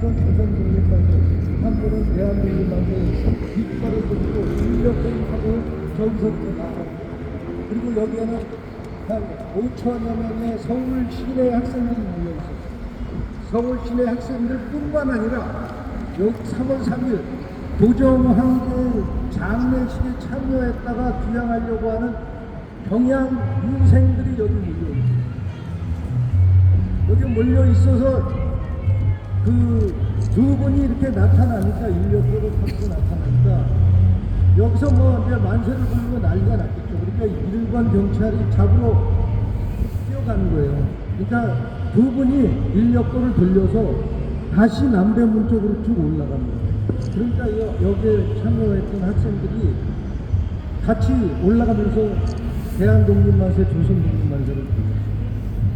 분은 조선독립만세, 한 분은 대한독립만세 뒷발을 들고 인력공하고 저기서부터 나가고, 그리고 여기에는 한 5천여 명의 서울 시내 학생들이 모여있었어요. 서울 시내 학생들뿐만 아니라 3월 3일 도정황제 장례식에 참여했다가 귀향하려고 하는 평양 유생들이 여기 몰려있어요. 여기 몰려있어서 그 두 분이 이렇게 나타나니까, 인력으로 갖고 나타나니까 여기서 뭐 이제 만세를 부르고 난리가 났겠죠. 그러니까 일반 경찰이 잡으러 뛰어가는 거예요. 그러니까 두 분이 인력거를 돌려서 다시 남대문 쪽으로 쭉 올라갑니다. 그러니까 여기에 참여했던 학생들이 같이 올라가면서 대한독립만세, 조선독립만세를 불렀어요.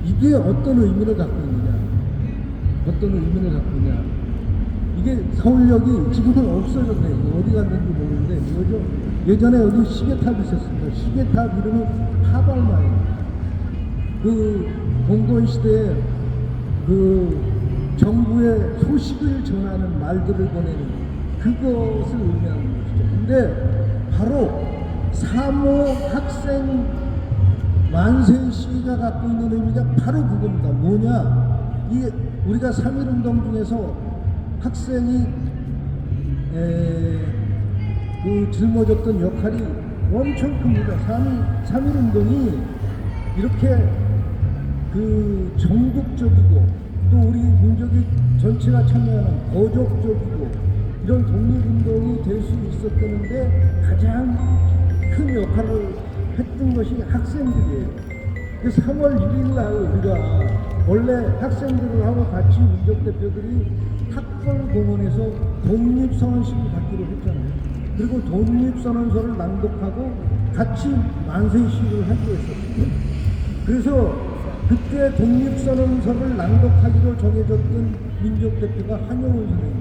이게 어떤 의미를 갖고 있느냐? 어떤 의미를 갖고 있냐? 이게 서울역이 지금은 없어졌네요. 어디 갔는지 모르는데, 예전에 여기 시계탑이 있었습니다. 시계탑 이름이 하발마예요. 그 봉건시대에 그 정부의 소식을 전하는 말들을 보내는 그것을 의미하는 것이죠. 근데 바로 3.5 학생 만세 시위가 갖고 있는 의미가 바로 그겁니다. 뭐냐? 이 우리가 3.1운동 중에서 학생이 그 짊어졌던 역할이 엄청 큽니다. 3.1운동이 이렇게 그 전국적이고 또 우리 민족이 전체가 참여하는 거족적이고 이런 독립운동이 될 수 있었다는데 가장 큰 역할을 했던 것이 학생들이에요. 3월 1일 날 우리가 원래 학생들하고 같이 민족대표들이 탁월공원에서 독립선언식을 갖기로 했잖아요. 그리고 독립선언서를 낭독하고 같이 만세 시위를 하기로 했었어요. 그래서 그때 독립선언서를 낭독하기로 정해졌던 민족대표가 한용운 선생님.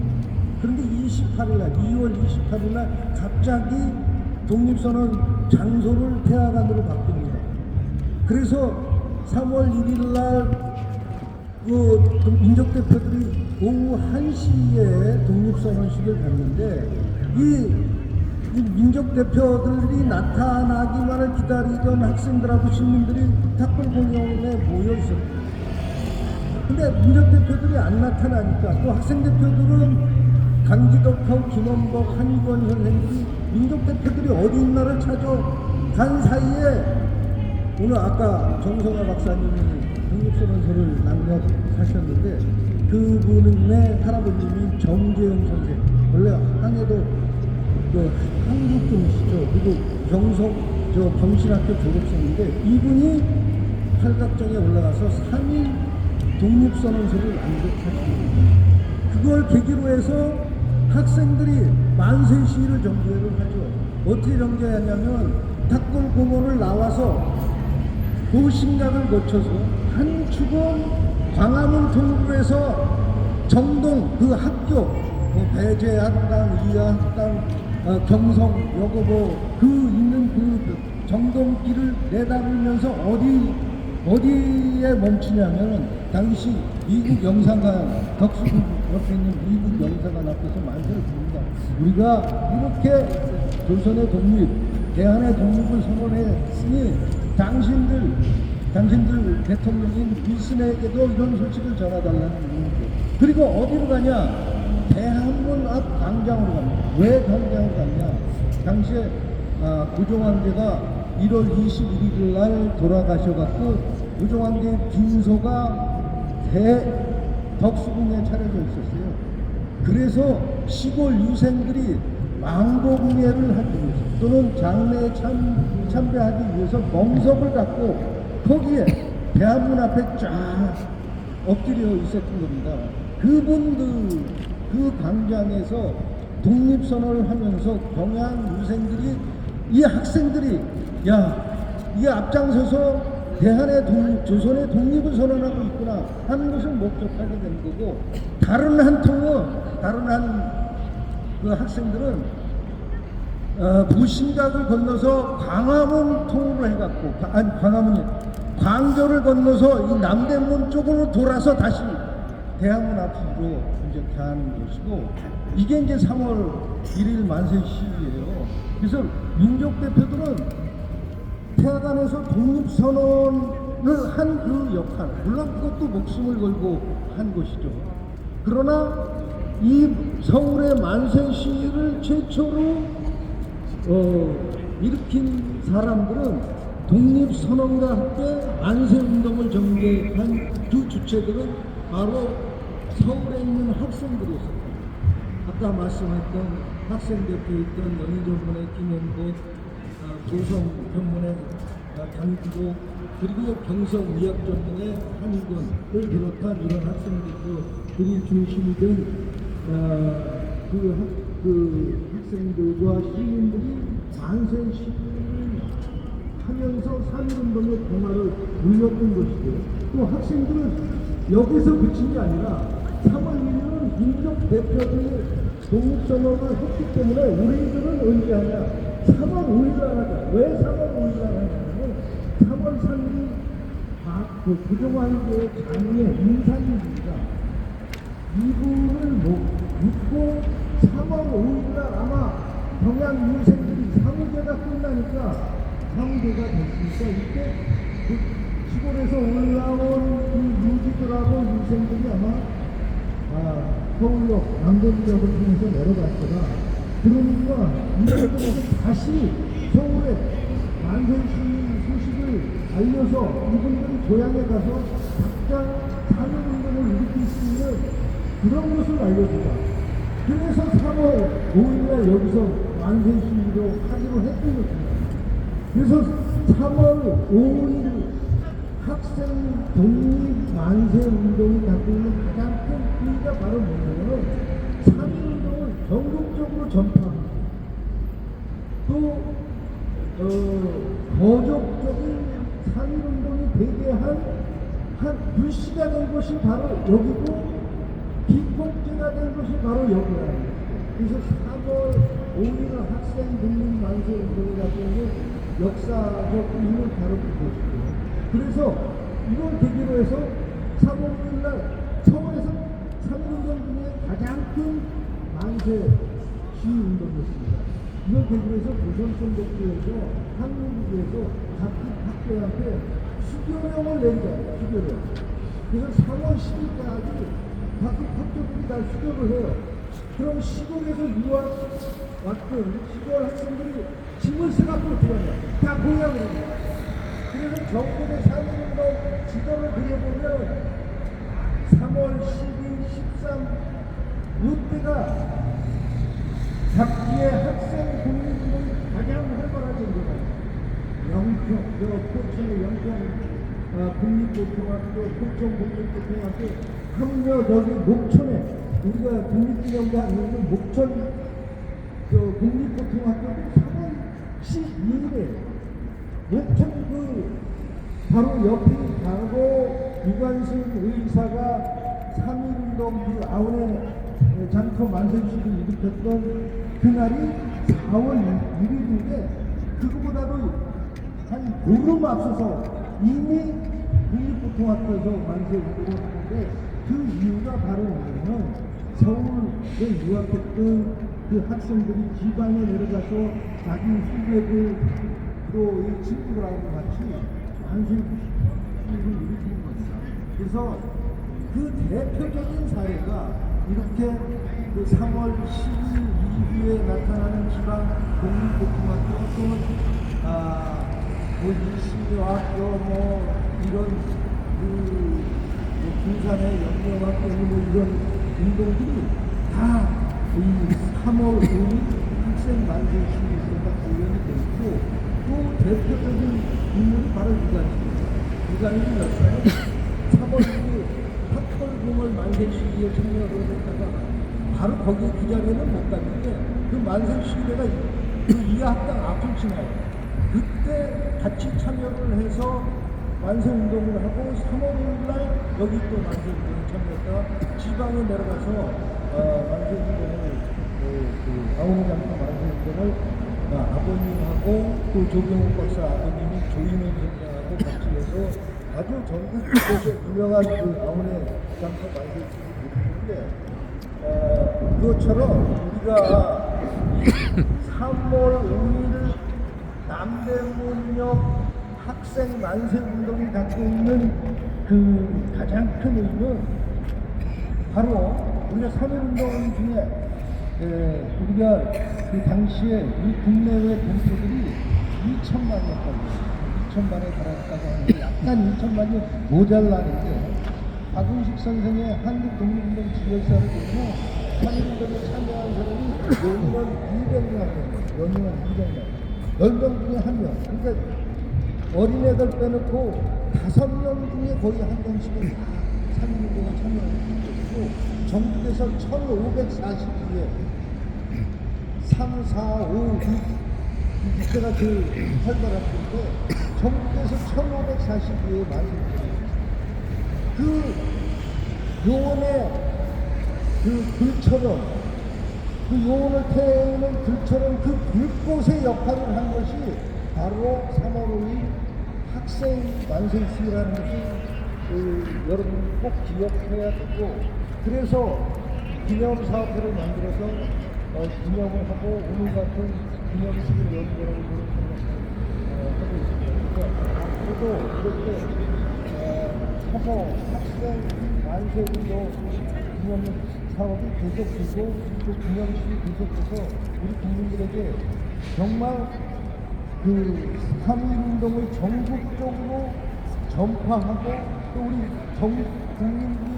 그런데 28일날, 2월 28일날 갑자기 독립선언 장소를 태화관으로 바꿉니다. 그래서 3월 1일날 그 민족대표들이 오후 1시에 독립선언식을 갖는데 이 민족대표들이 나타나기만을 기다리던 학생들하고 시민들이 탁월공원에 모여 있었고, 근데 민족대표들이 안 나타나니까 또 학생대표들은 강기덕하고 김원복, 한의권 선생들이 민족대표들이 어디 있나를 찾아간 사이에 오늘 아까 정성화 박사님이 독립선언서를 낭독하셨는데 그분의 할아버님이 정재영 선생, 원래 항해도 그 한국분이시죠. 그리고 경신학교 졸업생인데 이분이 팔각정에 올라가서 3일 독립선언서를 낭독하십니다. 그걸 계기로 해서 학생들이 만세 시위를 전개를 하죠. 어떻게 전개하냐면 탁골공원을 나와서 도심각을 거쳐서 한 축은 광화문 통로에서 정동 그 학교 배제학당, 이하학당, 경성, 여고보 그 있는 그 정동길을 내다보면서 어디에 멈추냐면 당시 미국 영사관, 덕수궁 옆에 있는 미국 영사관 앞에서 만세를 부릅니다. 우리가 이렇게 조선의 독립, 대한의 독립을 선언했으니 당신들 대통령인 윌슨에게도 이런 소식을 전해달라는 의미죠. 그리고 어디로 가냐? 대한문 앞 광장으로 갑니다. 왜 광장으로 갔냐? 당시에 고종황제가 1월 21일 날 돌아가셔갖고 고종황제의 빈소가 덕수궁에 차려져 있었어요. 그래서 시골 유생들이 망고궁예를 하기 위해서 또는 장례에 참배하기 위해서 멍석을 갖고 거기에 대한문 앞에 쫙 엎드려 있었던 겁니다. 그분들 그 광장에서 독립선언을 하면서 경양 유생들이 이 학생들이 이게 앞장서서 대한의 독립, 조선의 독립을 선언하고 있구나 하는 것을 목격하게 된 거고, 다른 한 그 학생들은 부신각을 건너서 광화문 통으로 해갖고 광화문이 광교를 건너서 이 남대문 쪽으로 돌아서 다시 대학원 앞으로 이제 가는 것이고, 이게 이제 3월 1일 만세 시위예요. 그래서 민족 대표들은 태화관에서 독립선언을 한 그 역할, 물론 그것도 목숨을 걸고 한 것이죠. 그러나 이 서울의 만세 시위를 최초로 일으킨 사람들은 독립선언과 함께 만세운동을 전개한 두 주체들은 바로 서울에 있는 학생들이었습니다. 아까 말씀했던 학생대표였던 연희전문의 김영복, 조성평문의 강기도, 그리고 경성의학전문의 한의권을 비롯한 이런 학생대표들이 중심이 된 그 학생들과 시민들이 만세 시위를 하면서 3.1운동의 동화를 물렸던 것이고, 또 학생들은 여기서 그친 게 아니라 3월 1일은 민족 대표들이 독립선언을 했기 때문에 우리들은 언제 하냐? 3월 5일 날 하자. 왜 3월 5일 날 하냐면 3월 3일이 그동안의 장의 인산입니다. 이분을 묻고 3월 5일 날 아마 평양 유생들이 사무제가 끝나니까 사무제가 됐으니까 이때 그 시골에서 올라온 그 유지들하고 유생들이 아마 서울역 남대문역을 통해서 내려갈 거다. 그러니까 이분들에게 다시 서울에 만세 시위 소식을 알려서 이분들이 고향에 가서 각자 사회운동을 일으킬 수 있는 그런 것을 알려주자. 그래서 3월 5일날 여기서 만세 시위로 하기로 했던 것입니다. 그래서 3월 5일 학생 독립 만세 운동이 갖고 있는 가장 큰 의미가 바로 뭐냐면 3.1운동을 전국적으로 전파합니다. 또 거적적인 3.1운동이 되게 한 불씨가 된 것이 바로 여기고, 기폭제가 된 것이 바로 여기라는 거죠. 그래서 3월 5일 학생 독립 만세 운동이 갖고 있는 역사적 의미를 바로 그것이고요. 그래서 이걸 계기로 해서 3월 5일 날 서울에서 3.1운동 중에 가장 큰 만세 시위 운동이었습니다. 이걸 계기로 해서 조선총독부에서 한국에서 각 학교한테 수교령을 내리자. 수교령. 그래서 3월 10일까지 각 학교들이 다 수교를 해요. 그럼 시골에서 유학 왔던 시골 학생들이 짐을 싸갖고 어떻게 하냐? 다 공양을 합니다. 그래서 전국의 3.1운동 지도를 그려보면 3월 12, 13 이때가 잡기의 학생 독립운동이 가장 활발하게 일어나요. 영평, 포천의 영평 국립고등학교, 포천 국립고등학교, 함려 저기 목천에 우리가 국립기념관 있는 목천 국립고등학교도 3월 12일에 목천 바로 옆에 가고 유관순 의사가 3.1운동 그 아우네 장터 만세시를 일으켰던 그날이 4월 1일인데 그거보다도 한 보름 앞서서 이미 국립고등학교에서 만세운동을 하는데 그 이유가 바로 뭐냐면 서울에 유학했던 그 학생들이 지방에 내려가서 자기 후배들 또 이 친구들하고 같이 만세시를 일으킨 겁니다. 그래서 그 대표적인 사례가 이렇게 그 3월 10일 이후에 나타나는 지방 공립고등학교 또는 일신여학교 이런 군산의 영명학교 이런 운동들이 다 이 3월 5일 학생 만세 시위가 관련이 되어 있고, 또 대표적인 인물이 바로 유관순입니다. 유관순 역사는 3월 5일 탁월공을 만세 시위에 참여를 했다가 바로 거기 그 자리에는 못 갔는데 그 만세 시위대가 그 이하학당 앞을 지나요. 그때 같이 참여를 해서 만세운동을 하고 3월 5일날 여기 또 만세운동에 참여했다가 지방에 내려가서 만세운동을 아우니장터 만세운동을 아버님하고 또 조경욱 박사 아버님이 조인원 선생하고 같이 해서 아주 전국에서 유명한 그 아우네 장터 만들었는데 그것처럼 우리가 3월 5일 남대문역 학생 만세 운동이 갖고 있는 그 가장 큰 의미는 바로 우리가 3.1 운동 중에 우리가 그 당시에 우리 국내외 동포들이 2천만이었거든요. 2천만에 달했다고 하는데 약간 2천만이 모자라는데 박은식 선생의 한국 독립운동 지열사를 보면 3.1 운동에 참여한 사람이 연이면 200명이에요. 연이면 200명. 10명 중에 1명. 그러니까 어린애들 빼놓고 5명 중에 거의 한 명씩은 다 3.1 운동에 참여하고 전국에서 1542회 3, 4, 5, 6 이때가 그 활발했는데 전국에서 1542회 많이 그 요원의 그 글처럼 그 요원을 태우는 글처럼 그 불꽃의 역할을 한 것이 바로 3월 5일 학생 만세 시위라는 것이 여러분 꼭 기억해야 되고 그래서 기념사업회를 만들어서 기념을 하고 오늘 같은 기념식을 여는 거라고 저는 생각하고 있습니다. 그러니까 앞으로도 이렇게 서서 학생 만세운동 기념 사업이 계속되고 또 기념식이 계속돼서 우리 국민들에게 정말 그 3.1 운동을 전국적으로 전파하고 또 우리 국민들이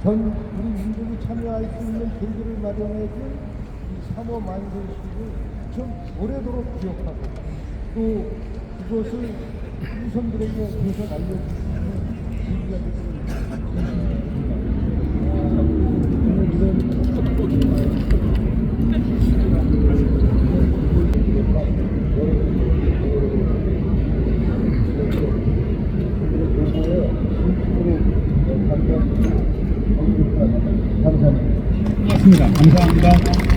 우리 민족이 참여할 수 있는 계기를 마련해준 이 3월 만세식을 좀 오래도록 기억하고 또 그것을 후손들에게 계속 알려줄 수 있는 계기가 되기를 맞습니다. 감사합니다.